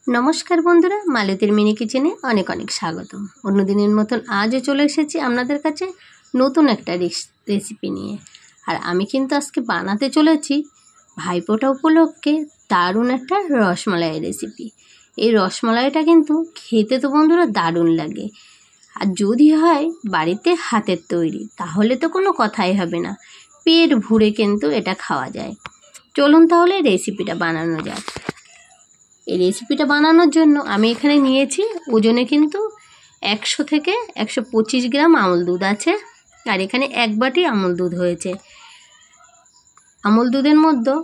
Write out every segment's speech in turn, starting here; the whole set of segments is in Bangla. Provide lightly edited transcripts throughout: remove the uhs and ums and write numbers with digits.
নমস্কার বন্ধুরা, মালতীর মিনি কিচেনে অনেক অনেক স্বাগতম। অন্যদিনের মতন আজও চলে এসেছি আপনাদের কাছে নতুন একটা রেসিপি নিয়ে। আর আমি কিন্তু আজকে বানাতে চলেছি ভাইফোঁটা উপলক্ষে দারুণ একটা রসমালাইয়ের রেসিপি। এই রসমালাইটা কিন্তু খেতে তো বন্ধুরা দারুণ লাগে, আর যদি হয় বাড়িতে হাতের তৈরি তাহলে তো কোনো কথাই হবে না, পেট ভরে কিন্তু এটা খাওয়া যায়। চলুন তাহলে রেসিপিটা বানানো যাক। এই রেসিপিটা বানানোর জন্য আমি এখানে নিয়েছি ওজনে কিন্তু 100 থেকে 125 গ্রাম আমুল দুধ আছে, আর এখানে 1 বাটি আমুল দুধ হয়েছে। আমুল দুধের মধ্যে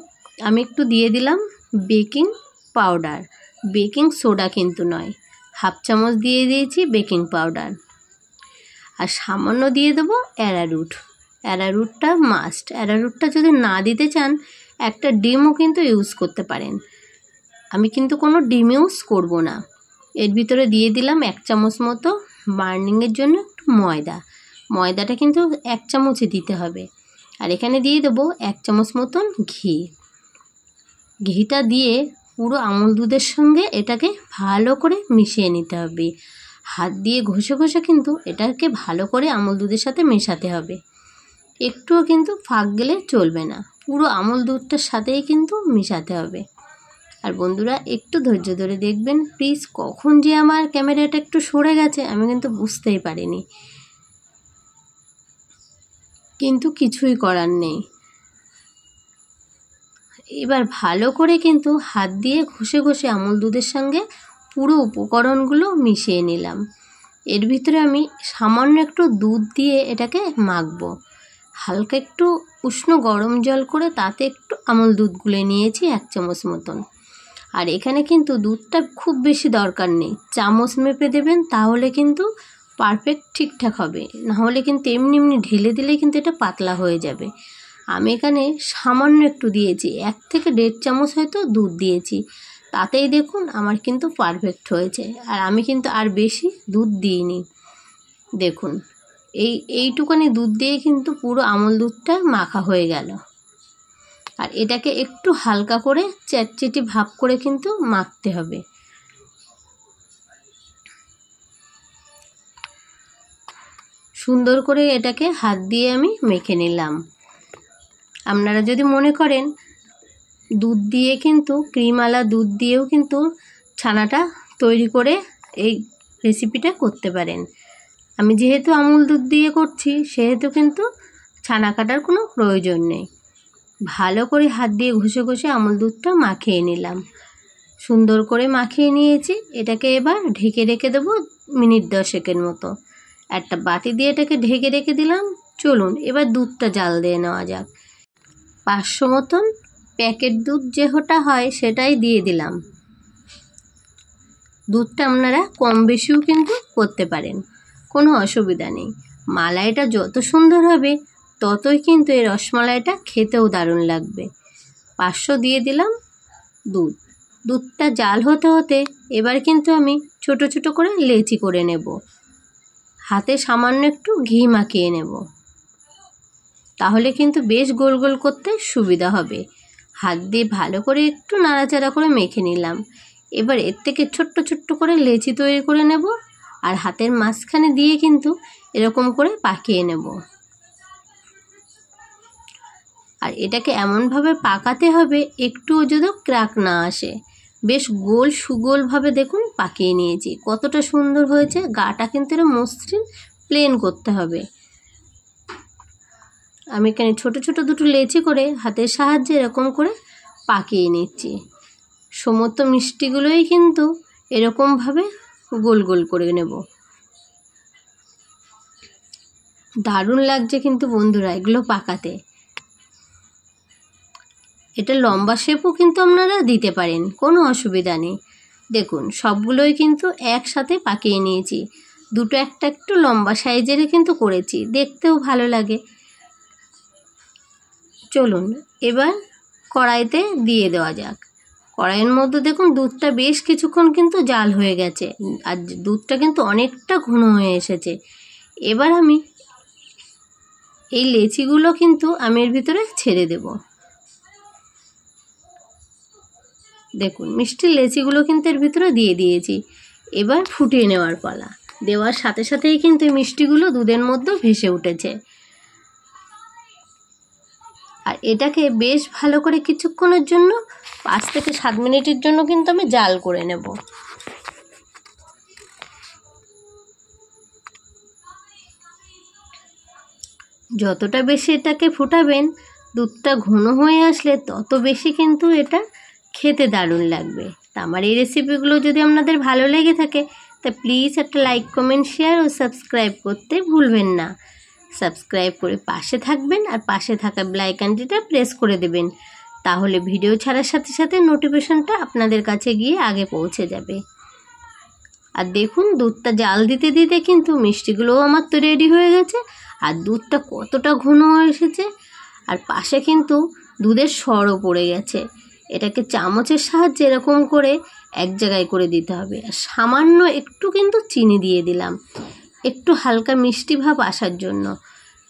আমি একটু দিয়ে দিলাম বেকিং পাউডার, বেকিং সোডা কিন্তু নয়, হাফ চামচ দিয়ে দিয়েছি বেকিং পাউডার। আর সামান্য দিয়ে দেবো অ্যারারুট। অ্যারারুটটা মাস্ট, অ্যারারুটটা যদি না দিতে চান একটা ডিমও কিন্তু ইউজ করতে পারেন। আমি কিন্তু কোনো ডিম ইউজ করবো না। এর ভিতরে দিয়ে দিলাম 1 চামচ মতো বার্নিংয়ের জন্য একটু ময়দা। ময়দাটা কিন্তু 1 চামচই দিতে হবে। আর এখানে দিয়ে দেবো 1 চামচ মতন ঘি। ঘিটা দিয়ে পুরো আমুল দুধের সঙ্গে এটাকে ভালো করে মিশিয়ে নিতে হবে। হাত দিয়ে ঘষে ঘষে কিন্তু এটাকে ভালো করে আমুল দুধের সাথে মেশাতে হবে। একটুও কিন্তু ফাঁক গেলে চলবে না, পুরো আমুল দুধটার সাথেই কিন্তু মেশাতে হবে। আর বন্ধুরা একটু ধৈর্য ধরে দেখবেন প্লিজ, কখন যে আমার ক্যামেরাটা একটু সরে গেছে আমি কিন্তু বুঝতেই পারিনি, কিন্তু কিছুই করার নেই। এবার ভালো করে কিন্তু হাত দিয়ে ঘষে ঘষে আমুল দুধের সঙ্গে পুরো উপকরণগুলো মিশিয়ে নিলাম। এর ভিতরে আমি সামান্য একটু দুধ দিয়ে এটাকে মাখবো। হালকা একটু উষ্ণ গরম জল করে তাতে একটু আমুল দুধ গুলে নিয়েছি 1 চামচ মতন। আর এখানে কিন্তু দুধটা খুব বেশি দরকার নেই, চামচ মেপে দেবেন তাহলে কিন্তু পারফেক্ট ঠিকঠাক হবে, নাহলে কিন্তু এমনি এমনি ঢেলে দিলে কিন্তু এটা পাতলা হয়ে যাবে। আমি এখানে সামান্য একটু দিয়েছি, 1 থেকে 1.5 চামচ হয়তো দুধ দিয়েছি, তাতেই দেখুন আমার কিন্তু পারফেক্ট হয়েছে। আর আমি কিন্তু আর বেশি দুধ দিইনি। দেখুন এইটুকানি দুধ দিয়ে কিন্তু পুরো আমুল দুধটা মাখা হয়ে গেল। আর এটাকে একটু হালকা করে চ্যাটচেটে ভাব করে কিন্তু মাখতে হবে। সুন্দর করে এটাকে হাত দিয়ে আমি মেখে নিলাম। আপনারা যদি মনে করেন দুধ দিয়ে কিন্তু ক্রিমওয়ালা দুধ দিয়েও কিন্তু ছানাটা তৈরি করে এই রেসিপিটা করতে পারেন। আমি যেহেতু আমুল দুধ দিয়ে করছি সেহেতু কিন্তু ছানা কাটার কোনো প্রয়োজন নেই। ভালো করে হাত দিয়ে ঘষে ঘষে আমুল দুধটা মাখিয়ে নিলাম। সুন্দর করে মাখিয়ে নিয়েছি। এটাকে এবার ঢেকে রেখে দেবো মিনিট 10 মতো। একটা বাটি দিয়ে এটাকে ঢেকে রেখে দিলাম। চলুন এবার দুধটা জাল দিয়ে নেওয়া যাক। 500 মতন প্যাকেট দুধ যেটা হয় সেটাই দিয়ে দিলাম। দুধটা আপনারা কম বেশিও কিন্তু করতে পারেন, কোনো অসুবিধা নেই। মালাইটা যত সুন্দর হবে ততই কিন্তু এই রসমালাইটা খেতেও দারুণ লাগবে। 500 দিয়ে দিলাম দুধ। দুধটা জাল হতে হতে এবার কিন্তু আমি ছোট ছোট করে লেচি করে নেব। হাতে সামান্য একটু ঘি মাখিয়ে নেব, তাহলে কিন্তু বেশ গোল গোল করতে সুবিধা হবে। হাত দিয়ে ভালো করে একটু নাড়াচাড়া করে মেখে নিলাম। এবার এর থেকে ছোট্ট ছোট্ট করে লেচি তৈরি করে নেব, আর হাতের মাঝখানে দিয়ে কিন্তু এরকম করে পাকিয়ে নেব। আর এটাকে এমনভাবে পাকাতে হবে একটুও যেন ক্র্যাক না আসে। বেশ গোল সুগোলভাবে দেখুন পাকিয়ে নিয়েছি, কতটা সুন্দর হয়েছে। গাটা কিন্তু এর মসৃণ প্লেন করতে হবে। আমি এখানে ছোট ছোট দুটো লেচি করে হাতের সাহায্যে এরকম করে পাকিয়ে নিচ্ছি। সমস্ত মিষ্টিগুলোই কিন্তু এরকমভাবে গোল গোল করে নেব। দারুণ লাগছে কিন্তু বন্ধুরা এগুলো পাকাতে। এটা লম্বা শেপও কিন্তু আপনারা দিতে পারেন, কোনো অসুবিধা নেই। দেখুন সবগুলোই কিন্তু একসাথে পাকিয়ে নিয়েছি। দুটো একটা একটু লম্বা সাইজেরই কিন্তু করেছি, দেখতেও ভালো লাগে। চলুন এবার কড়াইতে দিয়ে দেওয়া যাক। কড়াইয়ের মধ্যে দেখুন দুধটা বেশ কিছুক্ষণ কিন্তু জাল হয়ে গেছে, আর দুধটা কিন্তু অনেকটা ঘন হয়ে এসেছে। এবার আমি এই লেচিগুলো কিন্তু আমি এর ভিতরে ছেড়ে দেব। দেখুন মিষ্টির লেচিগুলো কিন্তু এর ভিতরে দিয়ে দিয়েছি। এবার ফুটিয়ে নেওয়ার পালা। দেওয়ার সাথে সাথেই কিন্তু এই মিষ্টিগুলো দুধের মধ্যে ভেসে উঠেছে। আর এটাকে বেশ ভালো করে কিছুক্ষণের জন্য 5 থেকে 7 মিনিটের জন্য কিন্তু আমি জাল করে নেব। যতটা বেশি এটাকে ফোটাবেন, দুধটা ঘন হয়ে আসলে তত বেশি কিন্তু এটা খেতে দারুণ লাগবে। তা আমার এই রেসিপিগুলো যদি আপনাদের ভালো লেগে থাকে তা প্লিজ একটা লাইক, কমেন্ট, শেয়ার ও সাবস্ক্রাইব করতে ভুলবেন না। সাবস্ক্রাইব করে পাশে থাকবেন আর পাশে থাকা বেল আইকনটিটা প্রেস করে দেবেন, তাহলে ভিডিও ছাড়ার সাথে সাথে নোটিফিকেশনটা আপনাদের কাছে গিয়ে আগে পৌঁছে যাবে। আর দেখুন দুধটা জাল দিতে দিতে কিন্তু মিষ্টিগুলোও আমার তো রেডি হয়ে গেছে। আর দুধটা কতটা ঘন হয়ে এসেছে, আর পাশে কিন্তু দুধের সরও পড়ে গেছে। এটাকে চামচের সাহায্যে এরকম করে এক জায়গায় করে দিতে হবে। আর সামান্য একটু কিন্তু চিনি দিয়ে দিলাম, একটু হালকা মিষ্টি ভাব আসার জন্য।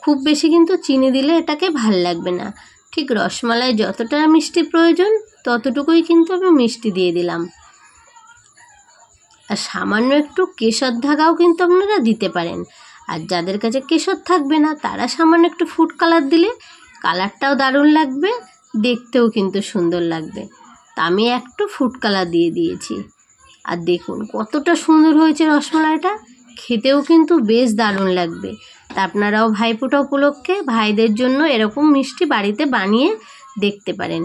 খুব বেশি কিন্তু চিনি দিলে এটাকে ভাল লাগবে না। ঠিক রসমালাই যতটা মিষ্টি প্রয়োজন ততটুকুই কিন্তু আমি মিষ্টি দিয়ে দিলাম। আর সামান্য একটু কেশর ধাগাও কিন্তু আপনারা দিতে পারেন। আর যাদের কাছে কেশর থাকবে না তারা সামান্য একটু ফুড কালার দিলে কালারটাও দারুণ লাগবে, দেখতেও কিন্তু সুন্দর লাগবে। তা আমি একটু ফুড কালার দিয়ে দিয়েছি। আর দেখুন কতটা সুন্দর হয়েছে রসমালাইটা, খেতেও কিন্তু বেশ দারুণ লাগবে। তা আপনারাও ভাইফোঁটা উপলক্ষে ভাইদের জন্য এরকম মিষ্টি বাড়িতে বানিয়ে দেখতে পারেন।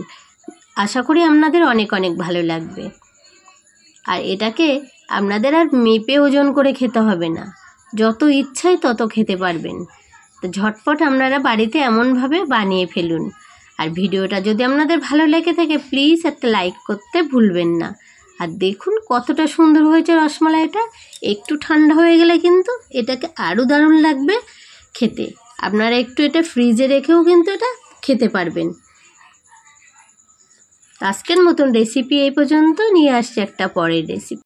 আশা করি আপনাদের অনেক অনেক ভালো লাগবে। আর এটাকে আপনাদের আর মেপে ওজন করে খেতে হবে না, যত ইচ্ছায় তত খেতে পারবেন। তো ঝটপট আপনারা বাড়িতে এমনভাবে বানিয়ে ফেলুন। আর ভিডিওটা যদি আপনাদের ভালো লেগে থাকে প্লিজ একটা লাইক করতে ভুলবেন না। আর দেখুন কতটা সুন্দর হয়েছে রসমালাইটা। একটু ঠান্ডা হয়ে গেলে কিন্তু এটাকে আরও দারুণ লাগবে খেতে। আপনারা একটু এটা ফ্রিজে রেখেও কিন্তু এটা খেতে পারবেন। আজকের মতন রেসিপি এই পর্যন্ত, নিয়ে আসছি একটা পরের রেসিপি।